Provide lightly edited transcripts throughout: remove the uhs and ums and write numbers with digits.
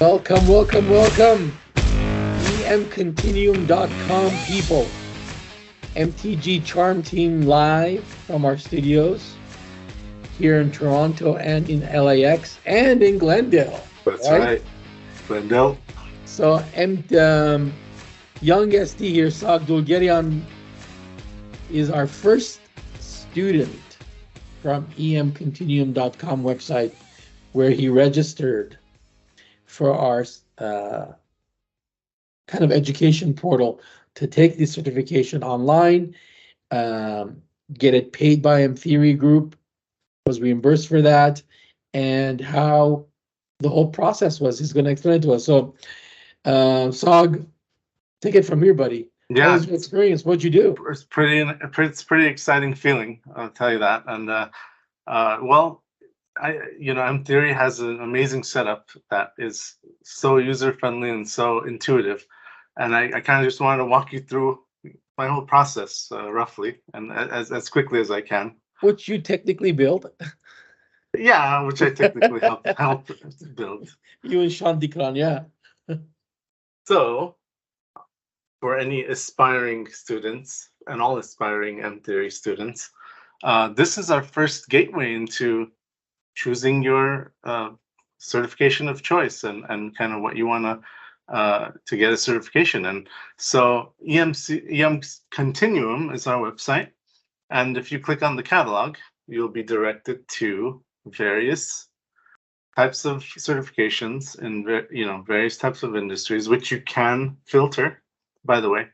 Welcome, welcome, welcome. EMContinuum.com people. MTG Charm Team live from our studios here in Toronto and in LAX and in Glendale. That's right. Glendale. So, young ST here, Sag Dulgerian, is our first student from EMContinuum.com website, where he registered for our kind of education portal to take the certification online, get it paid by MTheory Group, was reimbursed for that, and how the whole process was. He's going to explain it to us. So, Sag, take it from here, buddy. Yeah, what was your experience? What'd you do? It's pretty exciting feeling. I'll tell you that. And well, MTheory has an amazing setup that is so user friendly and so intuitive, and I kind of just wanted to walk you through my whole process roughly and as quickly as I can. Which you technically built. Yeah, which I technically helped build. You and Sean Dikran, yeah. So, for any aspiring students and all aspiring MTheory students, this is our first gateway into choosing your certification of choice and kind of what you want to get a certification in. So EMContinuum is our website, and if you click on the catalog, you'll be directed to various types of certifications in various types of industries, which you can filter, by the way.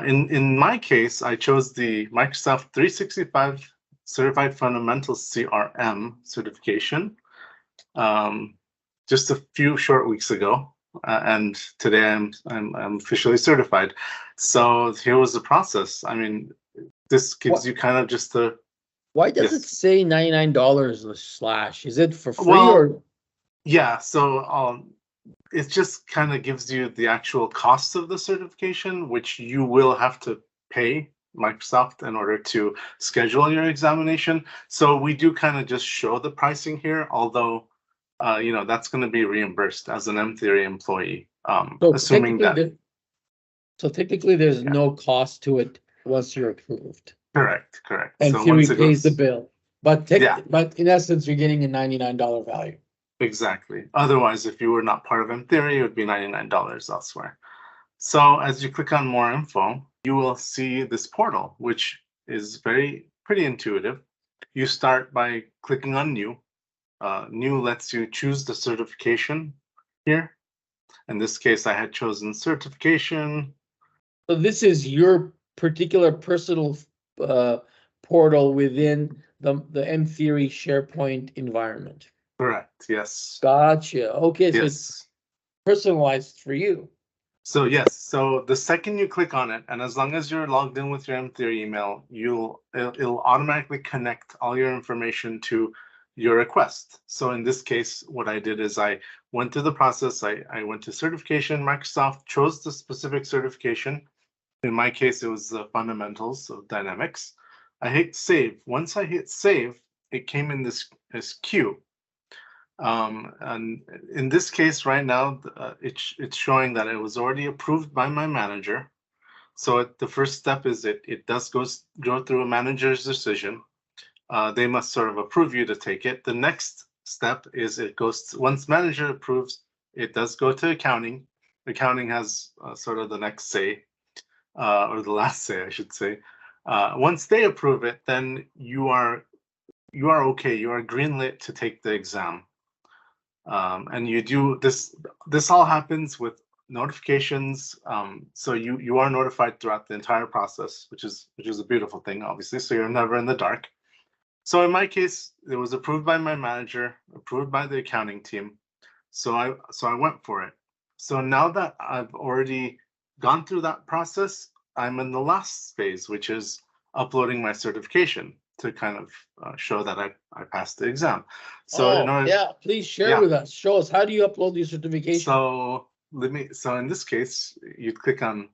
In my case, I chose the Microsoft 365 Certified Fundamentals CRM certification just a few short weeks ago, and today I'm officially certified. So here was the process. I mean, this gives you kind of just the. Why does it say $99 / Is it for free or? Yeah, so it just kind of gives you the actual cost of the certification, which you will have to pay Microsoft in order to schedule your examination. So we do kind of just show the pricing here, although that's going to be reimbursed as an MTheory employee, assuming that. So technically, there's no cost to it once you're approved. Correct. And so MTheory pays the bill, but in essence, you're getting a $99 value. Exactly. Otherwise, if you were not part of MTheory, it would be $99 elsewhere. So as you click on more info, you will see this portal, which is pretty intuitive. You start by clicking on New. New lets you choose the certification here. In this case, I had chosen certification. So this is your particular personal portal within the MTheory SharePoint environment. Correct. Yes. Gotcha. Okay. So it's personalized for you. So yes. So the second you click on it, and as long as you're logged in with your MTheory email, it'll automatically connect all your information to your request. So in this case, what I did is I went through the process. I went to certification. Microsoft chose the specific certification. In my case, it was the fundamentals of Dynamics. I hit save. Once I hit save, it came in this queue. And in this case right now, it's showing that it was already approved by my manager. So the first step is it does go through a manager's decision. They must sort of approve you to take it. The next step is once manager approves, it does go to accounting. Accounting has sort of the next say, or the last say, I should say. Once they approve it, then you are okay. You are greenlit to take the exam. And you do this. This all happens with notifications. So you are notified throughout the entire process, which is a beautiful thing, obviously. So you're never in the dark. So in my case, it was approved by my manager, approved by the accounting team. So I went for it. So now that I've already gone through that process, I'm in the last phase, which is uploading my certification to kind of show that I passed the exam. So please share with us. Show us, how do you upload your certification? So in this case, you'd click on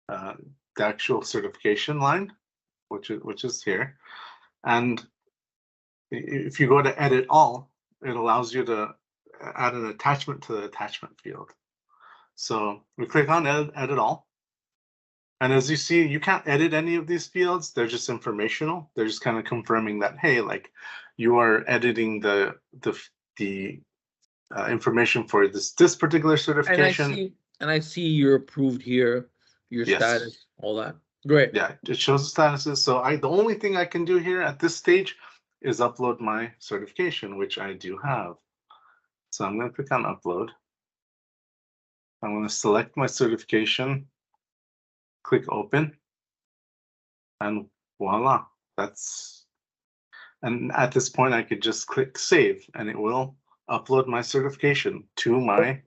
the actual certification line, which is here, and if you go to edit all, it allows you to add an attachment to the attachment field. So we click on edit all. And as you see, you can't edit any of these fields. They're just informational. They're just kind of confirming that, hey, like you are editing the information for this particular certification. And I see you're approved here, your Yes. status, all that. Great. Yeah, it shows the statuses. So the only thing I can do here at this stage is upload my certification, which I do have. So I'm going to click on upload. I'm going to select my certification, click open, and voila, and at this point I could just click save and it will upload my certification to my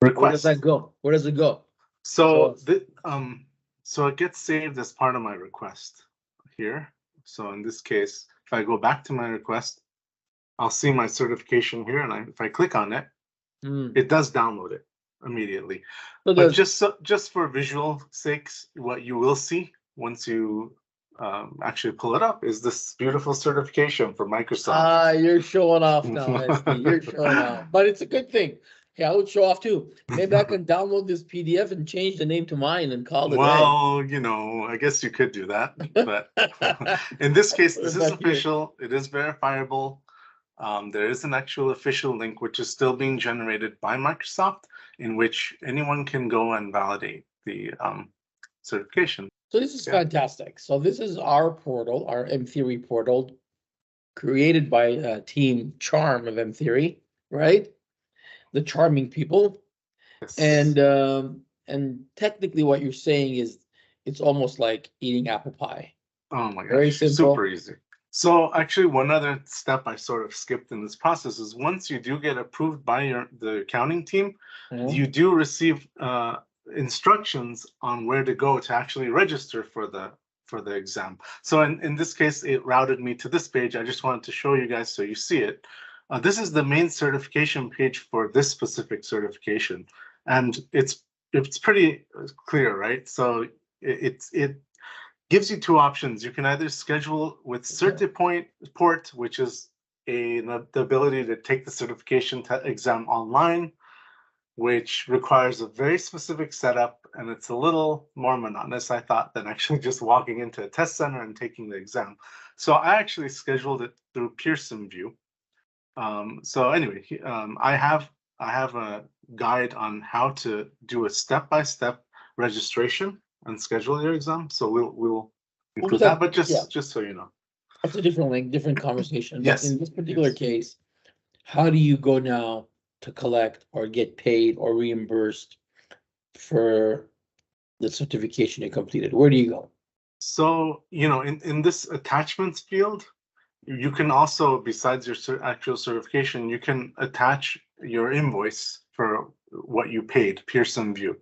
request. Where does that go? Where does it go? So so it gets saved as part of my request here. So in this case, if I go back to my request, I'll see my certification here, and if I click on it, it does download it immediately. So but just for visual sakes, what you will see once you actually pull it up is this beautiful certification for Microsoft. You're showing off now, SD. You're showing off, but it's a good thing. Yeah, I would show off too. Maybe I can download this PDF and change the name to mine and call it. Well, you know, I guess you could do that, but in this case, this is official. It is verifiable. There is an actual official link which is still being generated by Microsoft, in which anyone can go and validate the certification. So this is fantastic. So this is our portal, our M-Theory portal, created by Team Charm of M-Theory, right? The charming people. Yes. And technically what you're saying is it's almost like eating apple pie. Oh my gosh, very simple. Super easy. So actually one other step I sort of skipped in this process is once you do get approved by the accounting team, you do receive instructions on where to go to actually register for the exam. So in this case, it routed me to this page. I just wanted to show you guys so you see it. This is the main certification page for this specific certification, and it's pretty clear, right? So it gives you two options. You can either schedule with CertiPort, which is the ability to take the certification exam online, which requires a very specific setup, and it's a little more monotonous, I thought, than actually just walking into a test center and taking the exam. So I actually scheduled it through Pearson VUE. So anyway, I have a guide on how to do a step-by-step registration and schedule your exam. So we'll include that, but just so you know. That's a different link, different conversation. Yes. But in this particular case, how do you go now to collect or get paid or reimbursed for the certification you completed? Where do you go? So, you know, in this attachments field, you can also, besides your actual certification, you can attach your invoice for what you paid, Pearson VUE,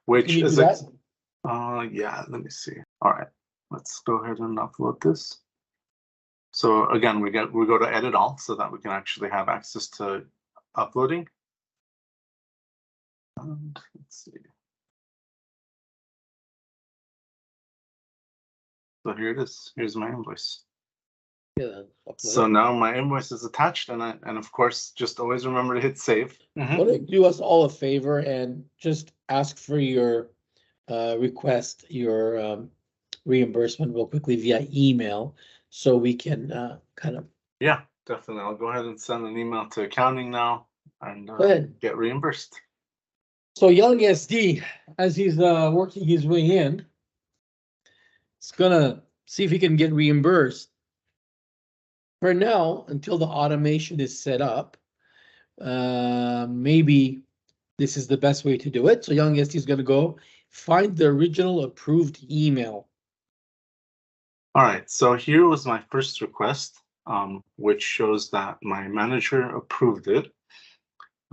which is yeah, let me see. All right, let's go ahead and upload this. So again, we go to edit all so that we can actually have access to uploading. And let's see. So here it is. Here's my invoice. Yeah, so now my invoice is attached, and of course, just always remember to hit save. Why don't you do us all a favor and just ask for your request, your reimbursement real quickly via email, so we can kind of. Yeah, definitely. I'll go ahead and send an email to accounting now and get reimbursed. So young SD, as he's working his way in, is gonna see if he can get reimbursed. For now, until the automation is set up, maybe this is the best way to do it. So young SD is going to go find the original approved email. All right, so here was my first request, which shows that my manager approved it,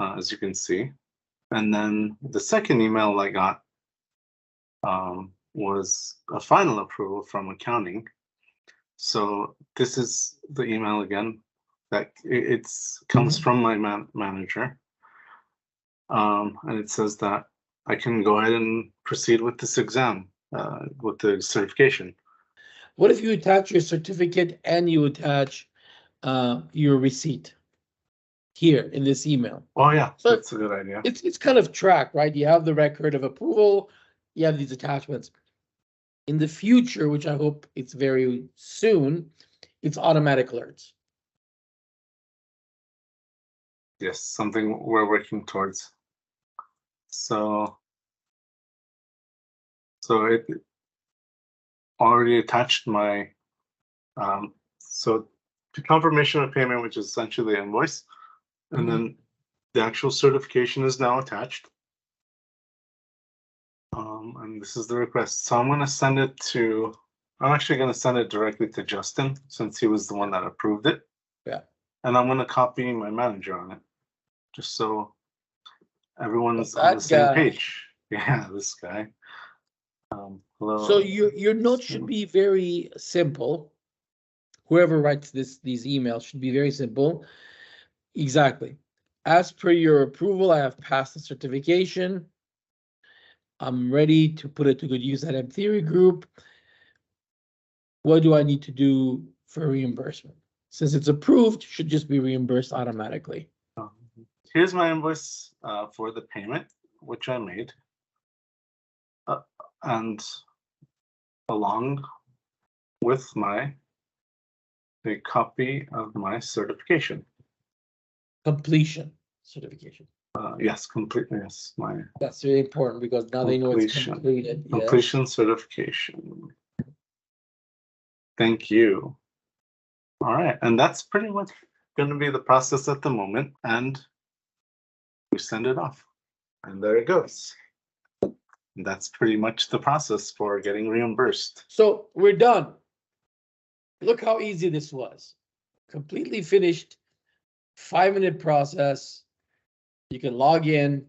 as you can see. And then the second email I got was a final approval from accounting. So this is the email again that it comes from my manager, and it says that I can go ahead and proceed with this exam, with the certification. What if you attach your certificate and you attach your receipt? here in this email. Oh, yeah, So that's a good idea. It's kind of tracked, right? You have the record of approval, you have these attachments. In the future, which I hope it's very soon, it's automatic alerts. Yes, something we're working towards. So it already attached my, so to confirmation of payment, which is essentially the invoice, and then the actual certification is now attached. And this is the request. So I'm actually going to send it directly to Justin since he was the one that approved it. Yeah. And I'm going to copy my manager on it, just so everyone's on the same page. Yeah, this guy. Hello. So your note should be very simple. Whoever writes these emails should be very simple. Exactly. As per your approval, I have passed the certification. I'm ready to put it to good use at EMTheory Group. What do I need to do for reimbursement? Since it's approved, it should just be reimbursed automatically. Here's my invoice for the payment, which I made. And along with a copy of my certification. Completion certification. Yes, completely. Yes, that's very important because now they know it's completed. Completion certification. Thank you. All right, and that's pretty much going to be the process at the moment, and we send it off, and there it goes. And that's pretty much the process for getting reimbursed. So we're done. Look how easy this was. Completely finished, 5-minute process. You can log in,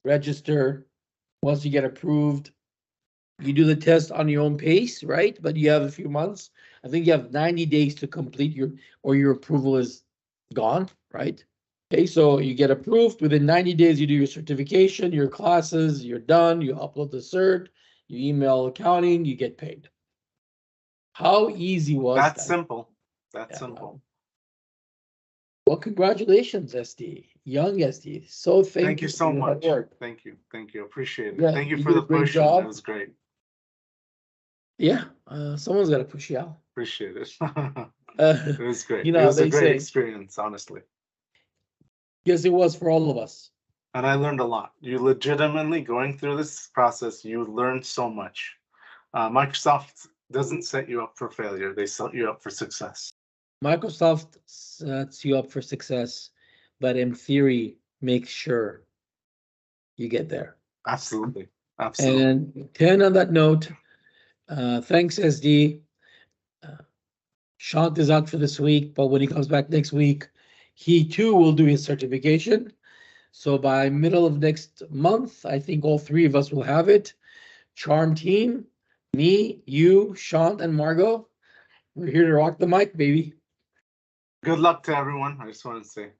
register. Once you get approved, you do the test on your own pace, right? But you have a few months. I think you have 90 days to complete your approval is gone, right? Okay, so you get approved. Within 90 days, you do your certification, your classes, you're done. You upload the cert, you email accounting, you get paid. How easy was that? That's simple. That's simple. Well, congratulations, SD, young SD. So thank you so much. Thank you. Appreciate it. Yeah, thank you for the push. It was great. Yeah, someone's got to push you out. Appreciate it. It was great. It was a great experience, honestly. Yes, it was for all of us. And I learned a lot. You legitimately, going through this process, you learned so much. Microsoft doesn't set you up for failure. They set you up for success. Microsoft sets you up for success, but EMTheory makes sure you get there. Absolutely. And 10 on that note, thanks, SD. Shant is out for this week, but when he comes back next week, he too will do his certification. So by middle of next month, I think all three of us will have it. Charm team, me, you, Shant, and Margot. We're here to rock the mic, baby. Good luck to everyone. I just want to say.